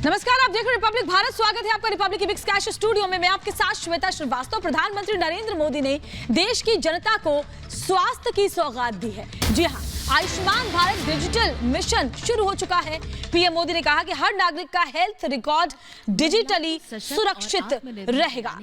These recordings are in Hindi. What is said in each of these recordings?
नमस्कार, आप देख रहे हैं रिपब्लिक भारत। स्वागत है आपका रिपब्लिक की बिग स्कैश स्टूडियो में। मैं आपके साथ श्वेता श्रीवास्तव। प्रधानमंत्री नरेंद्र मोदी ने देश की जनता को स्वास्थ्य की सौगात दी है। जी हां, आयुष्मान भारत डिजिटल मिशन शुरू हो चुका है। पीएम मोदी ने कहा कि हर नागरिक का हेल्थ रिकॉर्ड डिजिटली सुरक्षित रहेगा।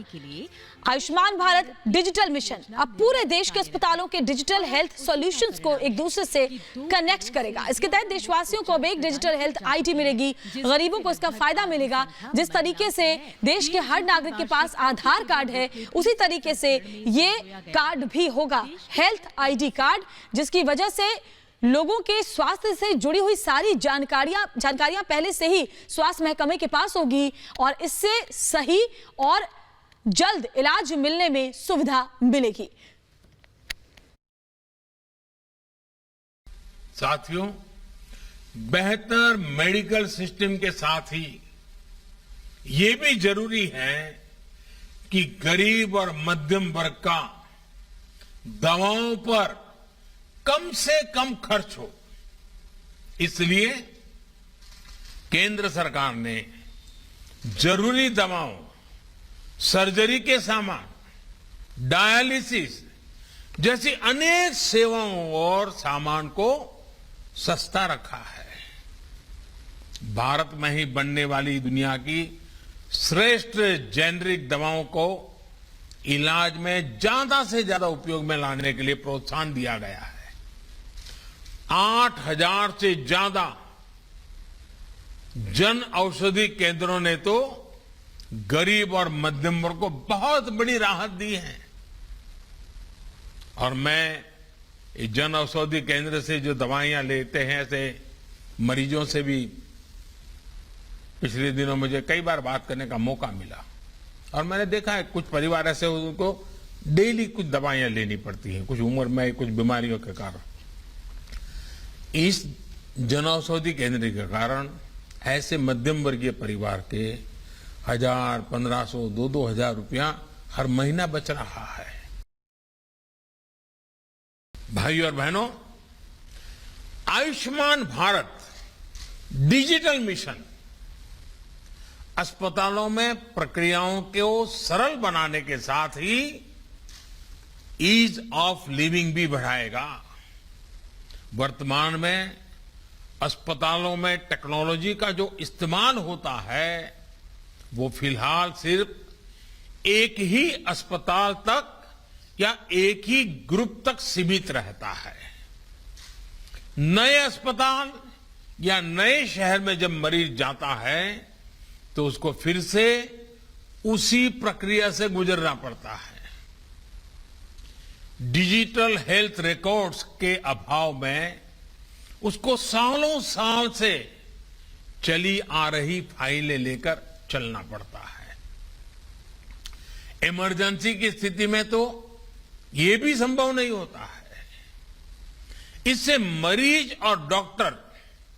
आयुष्मान भारत डिजिटल मिशन अब पूरे देश के अस्पतालों के डिजिटल हेल्थ सॉल्यूशंस को एक दूसरे से कनेक्ट करेगा। इसके तहत देशवासियों को अब एक डिजिटल हेल्थ आईडी मिलेगी। गरीबों को इसका फायदा मिलेगा। जिस तरीके से देश के हर नागरिक के पास आधार कार्ड है, उसी तरीके से ये कार्ड भी होगा, हेल्थ आईडी कार्ड, जिसकी वजह से लोगों के स्वास्थ्य से जुड़ी हुई सारी जानकारियां पहले से ही स्वास्थ्य महकमे के पास होगी और इससे सही और जल्द इलाज मिलने में सुविधा मिलेगी। साथियों, बेहतर मेडिकल सिस्टम के साथ ही ये भी जरूरी है कि गरीब और मध्यम वर्ग का दवाओं पर कम से कम खर्च हो। इसलिए केंद्र सरकार ने जरूरी दवाओं, सर्जरी के सामान, डायलिसिस जैसी अनेक सेवाओं और सामान को सस्ता रखा है। भारत में ही बनने वाली दुनिया की श्रेष्ठ जेनेरिक दवाओं को इलाज में ज्यादा से ज्यादा उपयोग में लाने के लिए प्रोत्साहन दिया गया है। 8,000 से ज्यादा जन औषधि केंद्रों ने तो गरीब और मध्यम वर्ग को बहुत बड़ी राहत दी है। और मैं जन औषधि केंद्र से जो दवाइयां लेते हैं, ऐसे मरीजों से भी पिछले दिनों मुझे कई बार बात करने का मौका मिला और मैंने देखा है कुछ परिवार ऐसे उनको डेली कुछ दवाइयां लेनी पड़ती हैं, कुछ उम्र में कुछ बीमारियों के कारण। इस जन औषधि केंद्र के कारण ऐसे मध्यम वर्गीय परिवार के 1,000, 1,500, 2,000 रुपया हर महीना बच रहा है। भाइयों और बहनों, आयुष्मान भारत डिजिटल मिशन अस्पतालों में प्रक्रियाओं को सरल बनाने के साथ ही ईज ऑफ लिविंग भी बढ़ाएगा। वर्तमान में अस्पतालों में टेक्नोलॉजी का जो इस्तेमाल होता है वो फिलहाल सिर्फ एक ही अस्पताल तक या एक ही ग्रुप तक सीमित रहता है। नए अस्पताल या नए शहर में जब मरीज जाता है तो उसको फिर से उसी प्रक्रिया से गुजरना पड़ता है। डिजिटल हेल्थ रिकॉर्ड्स के अभाव में उसको सालों साल से चली आ रही फाइलें लेकर चलना पड़ता है। इमरजेंसी की स्थिति में तो यह भी संभव नहीं होता है। इससे मरीज और डॉक्टर